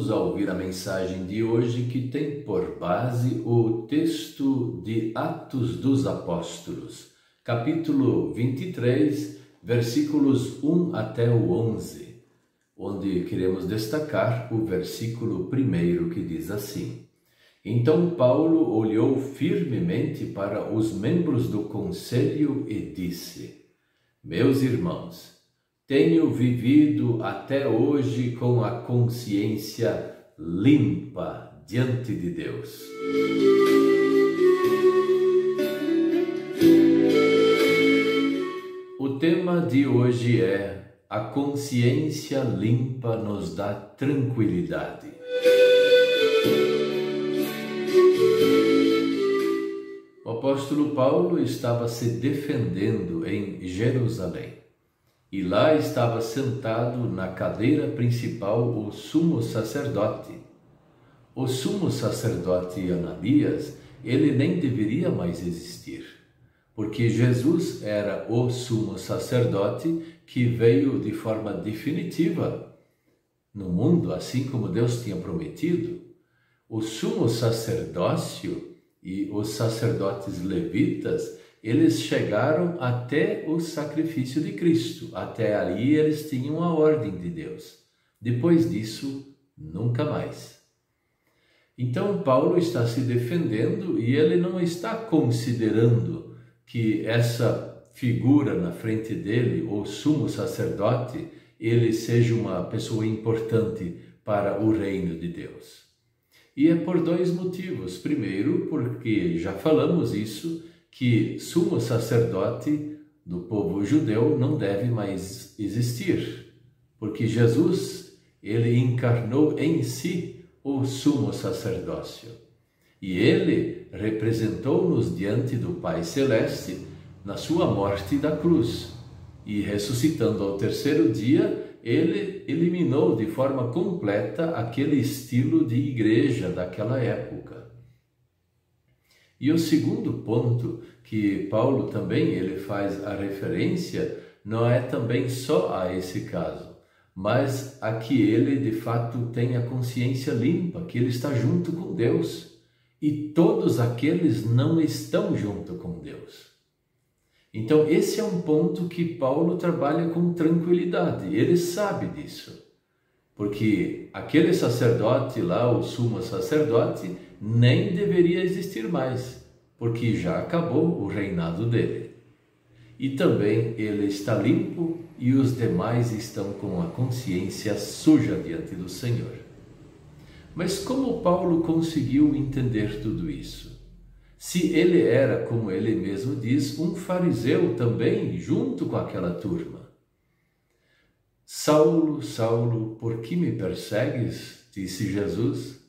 Vamos ouvir a mensagem de hoje que tem por base o texto de Atos dos Apóstolos, capítulo 23, versículos 1 até o 11, onde queremos destacar o versículo 1 que diz assim: Então Paulo olhou firmemente para os membros do conselho e disse: Meus irmãos, tenho vivido até hoje com a consciência limpa diante de Deus. O tema de hoje é: a consciência limpa nos dá tranquilidade. O apóstolo Paulo estava se defendendo em Jerusalém. E lá estava sentado na cadeira principal o sumo sacerdote. O sumo sacerdote Ananias, ele nem deveria mais existir, porque Jesus era o sumo sacerdote que veio de forma definitiva no mundo, assim como Deus tinha prometido. O sumo sacerdócio e os sacerdotes levitas, eles chegaram até o sacrifício de Cristo. Até ali eles tinham a ordem de Deus. Depois disso, nunca mais. Então Paulo está se defendendo e ele não está considerando que essa figura na frente dele, o sumo sacerdote, ele seja uma pessoa importante para o reino de Deus. E é por dois motivos. Primeiro, porque já falamos isso, que sumo sacerdote do povo judeu não deve mais existir, porque Jesus, ele encarnou em si o sumo sacerdócio. E ele representou-nos diante do Pai Celeste na sua morte da cruz. E ressuscitando ao terceiro dia, ele eliminou de forma completa aquele estilo de igreja daquela época. E o segundo ponto que Paulo também ele faz a referência não é também só a esse caso, mas a que ele de fato tem a consciência limpa, que ele está junto com Deus e todos aqueles não estão junto com Deus. Então esse é um ponto que Paulo trabalha com tranquilidade, ele sabe disso. Porque aquele sacerdote lá, o sumo sacerdote, nem deveria existir mais, porque já acabou o reinado dele. E também ele está limpo e os demais estão com a consciência suja diante do Senhor. Mas como Paulo conseguiu entender tudo isso? Se ele era, como ele mesmo diz, um fariseu também, junto com aquela turma. Saulo, Saulo, por que me persegues? Disse Jesus.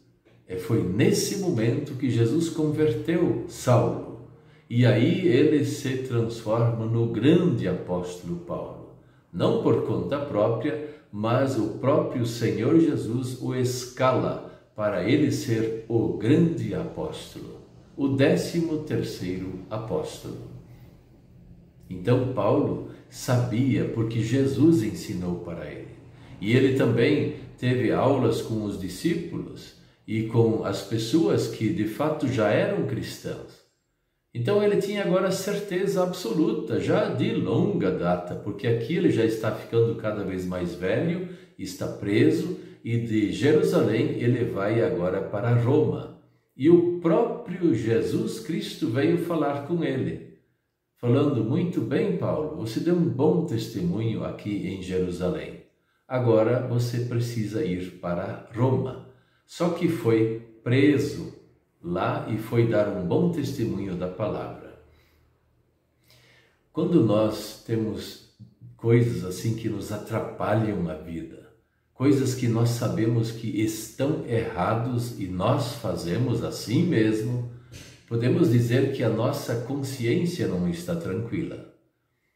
E foi nesse momento que Jesus converteu Saulo. E aí ele se transforma no grande apóstolo Paulo. Não por conta própria, mas o próprio Senhor Jesus o escala para ele ser o grande apóstolo, o 13º apóstolo. Então Paulo sabia porque Jesus ensinou para ele. E ele também teve aulas com os discípulos e com as pessoas que de fato já eram cristãos. Então ele tinha agora certeza absoluta, já de longa data, porque aqui ele já está ficando cada vez mais velho, está preso, e de Jerusalém ele vai agora para Roma. E o próprio Jesus Cristo veio falar com ele, falando: muito bem, Paulo, você deu um bom testemunho aqui em Jerusalém. Agora você precisa ir para Roma. Só que foi preso lá e foi dar um bom testemunho da palavra. Quando nós temos coisas assim que nos atrapalham a vida, coisas que nós sabemos que estão errados e nós fazemos assim mesmo, podemos dizer que a nossa consciência não está tranquila.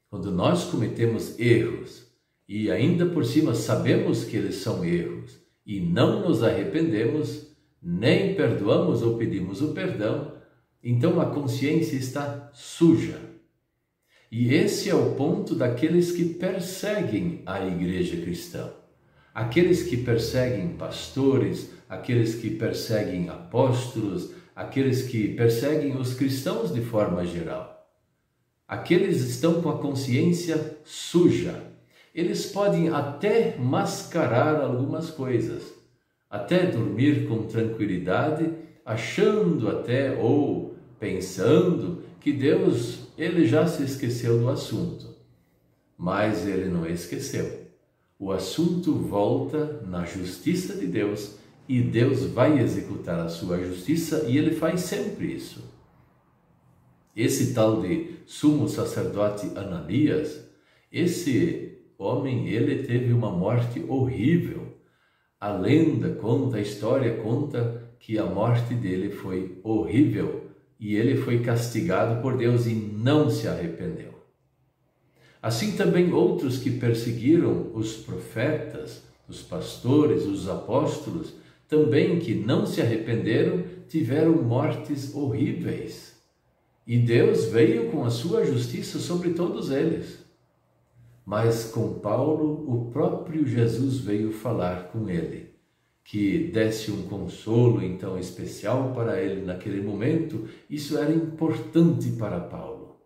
Quando nós cometemos erros e ainda por cima sabemos que eles são erros e não nos arrependemos, nem perdoamos ou pedimos o perdão, então a consciência está suja. E esse é o ponto daqueles que perseguem a igreja cristã. Aqueles que perseguem pastores, aqueles que perseguem apóstolos, aqueles que perseguem os cristãos de forma geral. Aqueles estão com a consciência suja. Eles podem até mascarar algumas coisas, até dormir com tranquilidade, achando até ou pensando que Deus, ele já se esqueceu do assunto. Mas ele não esqueceu. O assunto volta na justiça de Deus e Deus vai executar a sua justiça e ele faz sempre isso. Esse tal de sumo sacerdote Ananias, esse homem, ele teve uma morte horrível. A lenda conta, a história conta que a morte dele foi horrível e ele foi castigado por Deus e não se arrependeu. Assim também outros que perseguiram os profetas, os pastores, os apóstolos, também que não se arrependeram, tiveram mortes horríveis. E Deus veio com a sua justiça sobre todos eles. Mas com Paulo, o próprio Jesus veio falar com ele, que desse um consolo então especial para ele naquele momento. Isso era importante para Paulo.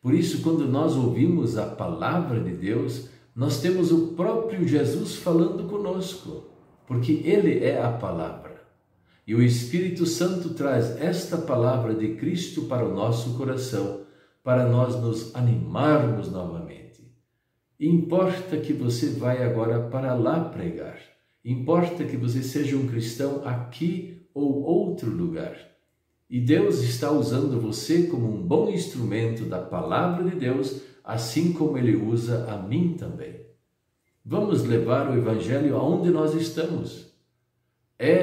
Por isso, quando nós ouvimos a palavra de Deus, nós temos o próprio Jesus falando conosco, porque Ele é a palavra. E o Espírito Santo traz esta palavra de Cristo para o nosso coração, para nós nos animarmos novamente. Importa que você vai agora para lá pregar. Importa que você seja um cristão aqui ou outro lugar. E Deus está usando você como um bom instrumento da palavra de Deus, assim como Ele usa a mim também. Vamos levar o Evangelho aonde nós estamos.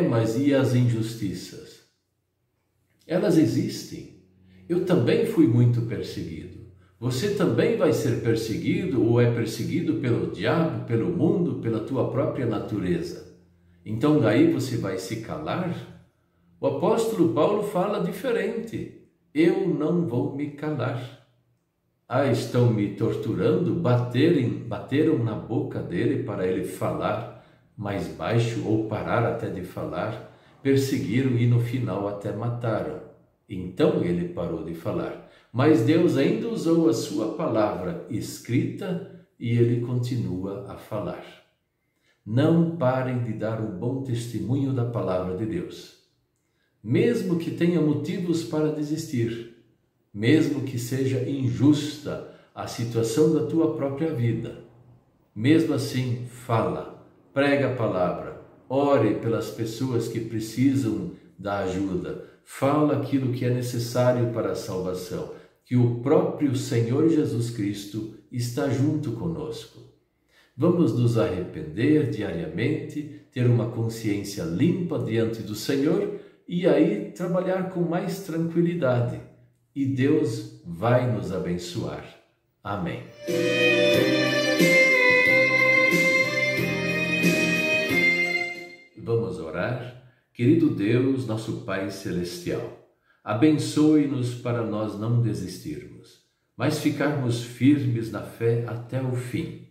Mas e as injustiças? Elas existem. Eu também fui muito perseguido. Você também vai ser perseguido ou é perseguido pelo diabo, pelo mundo, pela tua própria natureza. Então daí você vai se calar? O apóstolo Paulo fala diferente. Eu não vou me calar. Estão me torturando, bateram na boca dele para ele falar mais baixo ou parar até de falar, perseguiram e no final até mataram. Então ele parou de falar. Mas Deus ainda usou a sua palavra escrita e ele continua a falar. Não parem de dar um bom testemunho da palavra de Deus. Mesmo que tenha motivos para desistir, mesmo que seja injusta a situação da tua própria vida, mesmo assim, fala, prega a palavra, ore pelas pessoas que precisam da ajuda, fala aquilo que é necessário para a salvação, que o próprio Senhor Jesus Cristo está junto conosco. Vamos nos arrepender diariamente, ter uma consciência limpa diante do Senhor e aí trabalhar com mais tranquilidade. E Deus vai nos abençoar. Amém. Vamos orar? Querido Deus, nosso Pai Celestial, abençoe-nos para nós não desistirmos, mas ficarmos firmes na fé até o fim.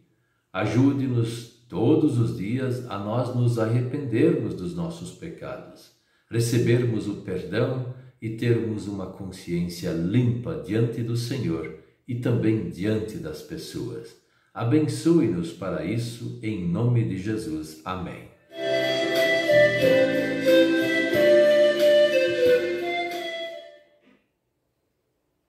Ajude-nos todos os dias a nós nos arrependermos dos nossos pecados, recebermos o perdão e termos uma consciência limpa diante do Senhor e também diante das pessoas. Abençoe-nos para isso, em nome de Jesus. Amém.